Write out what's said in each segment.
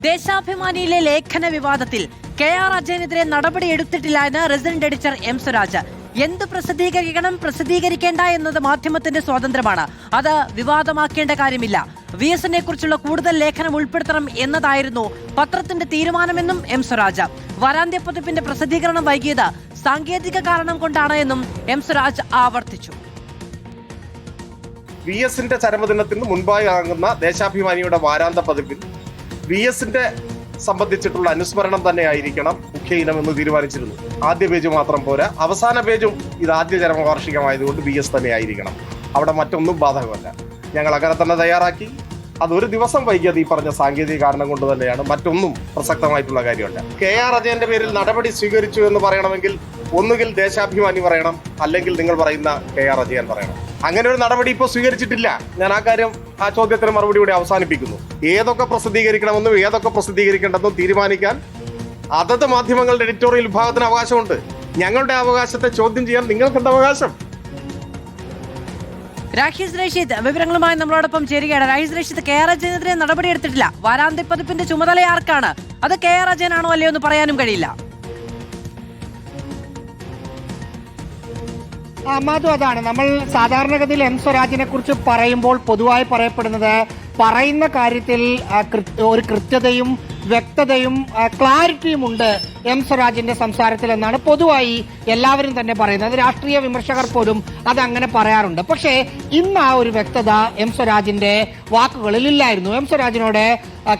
ദേശാഭിമാനിയിലെ ലേഖന വിവാദത്തിൽ കെ.ആർ. അജയനെതിരെ നടപടിയെടുത്തിട്ടില്ല എന്ന് റെസിഡന്റ് എഡിറ്റർ എം സ്വരാജ്. എന്ത് പ്രസിദ്ധീകരിക്കണം, പ്രസിദ്ധീകരിക്കേണ്ട എന്നത് മാധ്യമത്തിന്റെ സ്വാതന്ത്ര്യമാണ്. അത് വിവാദമാക്കേണ്ട കാര്യമില്ല. VSനെ കുറിച്ചുള്ള കൂടുതൽ ലേഖനം ഉൾപ്പെടുത്തണം എന്നതായിരുന്നു പത്രത്തിന്റെ തീരുമാനമെന്നും എം സ്വരാജ്. വാരാന്ത്യപ്പതിപ്പിന്റെ പ്രസിദ്ധീകരണം വൈകിയത് സാങ്കേതിക കാരണം കൊണ്ടാണ് എന്നും എം സ്വരാജ് ആവർത്തിച്ചു. VSന്റെ ചരമദിനത്തിന് മുൻപായി ഇറങ്ങുന്ന ദേശാഭിമാനിയുടെ വാരാന്ത പതിപ്പിൽ VSന്റെ സംബന്ധിച്ചിട്ടുള്ള അനുസ്മരണം തന്നെ ആയിരിക്കണം മുഖ്യ ഇനം എന്ന് തീരുമാനിച്ചിരുന്നു. ആദ്യ പേജ് മാത്രം പോരാ, അവസാന പേജും ഇത് ആദ്യ ചരമവാർഷികമായതുകൊണ്ട് VS തന്നെ ആയിരിക്കണം. അവിടെ മറ്റൊന്നും ബാധകമല്ല. ഞങ്ങൾ അങ്ങനെ തന്നെ തയ്യാറാക്കി. അതൊരു ദിവസം വൈകിയത് ഈ പറഞ്ഞ സാങ്കേതിക കാരണം കൊണ്ട് തന്നെയാണ്, മറ്റൊന്നും പ്രസക്തമായിട്ടുള്ള കാര്യമല്ല. കെ.ആർ. അജയന്റെ പേരിൽ നടപടി സ്വീകരിച്ചു എന്ന് പറയണമെങ്കിൽ ഒന്നുകിൽ ദേശാഭിമാനി പറയണം, അല്ലെങ്കിൽ നിങ്ങൾ പറയുന്ന കെ.ആർ. അജയൻ പറയണം. അങ്ങനെ ഒരു നടപടി ഇപ്പോൾ സ്വീകരിച്ചിട്ടില്ല. ഞാൻ ആ ചോദ്യത്തിന് മറുപടി കൂടി അവസാനിപ്പിക്കുന്നു. ഏതൊക്കെ പ്രസിദ്ധീകരിക്കണമെന്നും ഏതൊക്കെ പ്രസിദ്ധീകരിക്കേണ്ടെന്നും തീരുമാനിക്കാൻ അതത് മാധ്യമങ്ങളുടെ എഡിറ്റോറിയൽ വിഭാഗത്തിന് അവകാശമുണ്ട്. ഞങ്ങളുടെ അവകാശത്തെ ചോദ്യം ചെയ്യാൻ നിങ്ങൾക്കെന്ത് അവകാശം? രാഹിസ് റഷീദ് വിവരങ്ങളുമായി നമ്മളോടൊപ്പം ചേരുകയാണ്. രാഹിസ് റഷീദ്, കെ.ആർ. അജയനെതിരെ നടപടിയെടുത്തിട്ടില്ല. വാരാന്ത്യപ്പതിപ്പിന്റെ ചുമതല ആർക്കാണ്? അത് കെ.ആർ. അജയനാണോ അല്ലയോ എന്ന് പറയാനും കഴിയില്ല. മാധു, അതാണ് നമ്മൾ സാധാരണഗതിയിൽ എം സ്വരാജിനെ കുറിച്ച് പറയുമ്പോൾ പൊതുവായി പറയപ്പെടുന്നത് പറയുന്ന കാര്യത്തിൽ ഒരു കൃത്യതയും വ്യക്തതയും ക്ലാരിറ്റിയും ഉണ്ട് എം സ്വരാജിന്റെ സംസാരത്തിൽ എന്നാണ് പൊതുവായി എല്ലാവരും തന്നെ പറയുന്നത്. രാഷ്ട്രീയ വിമർശകർ പോലും അതങ്ങനെ പറയാറുണ്ട്. പക്ഷേ ഇന്ന് ആ ഒരു വ്യക്തത എം സ്വരാജിന്റെ വാക്കുകളിൽ ഇല്ലായിരുന്നു. M സ്വരാജിനോട്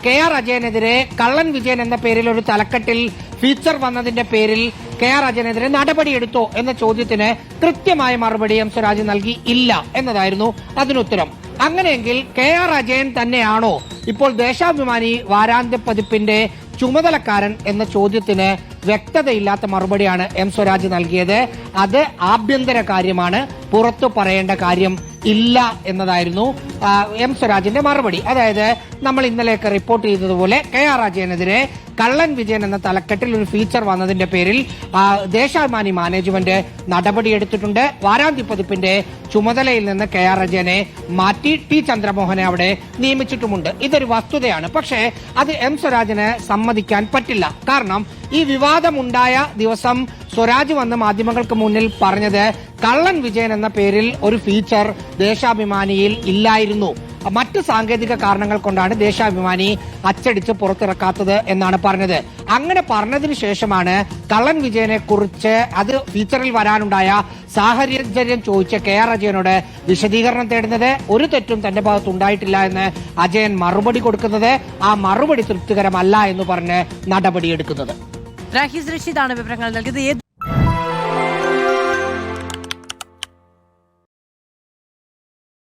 K R. അജയനെതിരെ കള്ളൻ വിജയൻ എന്ന പേരിൽ ഒരു തലക്കെട്ടിൽ ഫീച്ചർ വന്നതിന്റെ പേരിൽ കെ.ആർ. അജയനെതിരെ നടപടിയെടുത്തോ എന്ന ചോദ്യത്തിന് കൃത്യമായ മറുപടി എം സ്വരാജ് നൽകി ഇല്ല എന്നതായിരുന്നു അതിനുത്തരം. അങ്ങനെയെങ്കിൽ കെ.ആർ. അജയൻ തന്നെയാണോ ഇപ്പോൾ ദേശാഭിമാനി വാരാന്ത്യ പതിപ്പിന്റെ ചുമതലക്കാരൻ എന്ന ചോദ്യത്തിന് വ്യക്തതയില്ലാത്ത മറുപടിയാണ് എം സ്വരാജ് നൽകിയത്. അത് ആഭ്യന്തര കാര്യമാണ്, പുറത്തു പറയേണ്ട കാര്യം ഇല്ല എന്നതായിരുന്നു എം സ്വരാജിന്റെ മറുപടി. അതായത് നമ്മൾ ഇന്നലെയൊക്കെ റിപ്പോർട്ട് ചെയ്തതുപോലെ കെ.ആർ. അജയനെതിരെ കള്ളൻ വിജയൻ എന്ന തലക്കെട്ടിൽ ഒരു ഫീച്ചർ വന്നതിന്റെ പേരിൽ ദേശാഭിമാനി മാനേജ്മെന്റ് നടപടിയെടുത്തിട്ടുണ്ട്. വാരാന്ത്യ പതിപ്പിന്റെ ചുമതലയിൽ നിന്ന് കെ.ആർ. അജയനെ മാറ്റി ടി ചന്ദ്രമോഹനെ അവിടെ നിയമിച്ചിട്ടുമുണ്ട്. ഇതൊരു വസ്തുതയാണ്. പക്ഷേ അത് എം സ്വരാജിന് സമ്മതിക്കാൻ പറ്റില്ല. കാരണം ഈ വിവാദമുണ്ടായ ദിവസം സ്വരാജ് വന്ന് മാധ്യമങ്ങൾക്ക് മുന്നിൽ പറഞ്ഞത് കള്ളൻ വിജയൻ എന്ന പേരിൽ ഒരു ഫീച്ചർ ദേശാഭിമാനിയിൽ ഇല്ലായിരുന്നു. മറ്റ് സാങ്കേതിക കാരണങ്ങൾ കൊണ്ടാണ് ദേശാഭിമാനി അച്ചടിച്ച് പുറത്തിറക്കാത്തത് എന്നാണ് പറഞ്ഞത്. അങ്ങനെ പറഞ്ഞതിന് ശേഷമാണ് കള്ളൻ വിജയനെ കുറിച്ച് അത് ഫീച്ചറിൽ വരാനുണ്ടായ സാഹചര്യം ചോദിച്ച കെ.ആർ. അജയനോട് വിശദീകരണം തേടുന്നത്. ഒരു തെറ്റും തന്റെ ഭാഗത്ത് ഉണ്ടായിട്ടില്ല എന്ന് അജയൻ മറുപടി കൊടുക്കുന്നത്. ആ മറുപടി തൃപ്തികരമല്ല എന്ന് പറഞ്ഞ് നടപടിയെടുക്കുന്നത്. രാഹിസ് റഷീദാണ് വിവരങ്ങൾ നൽകിയത്.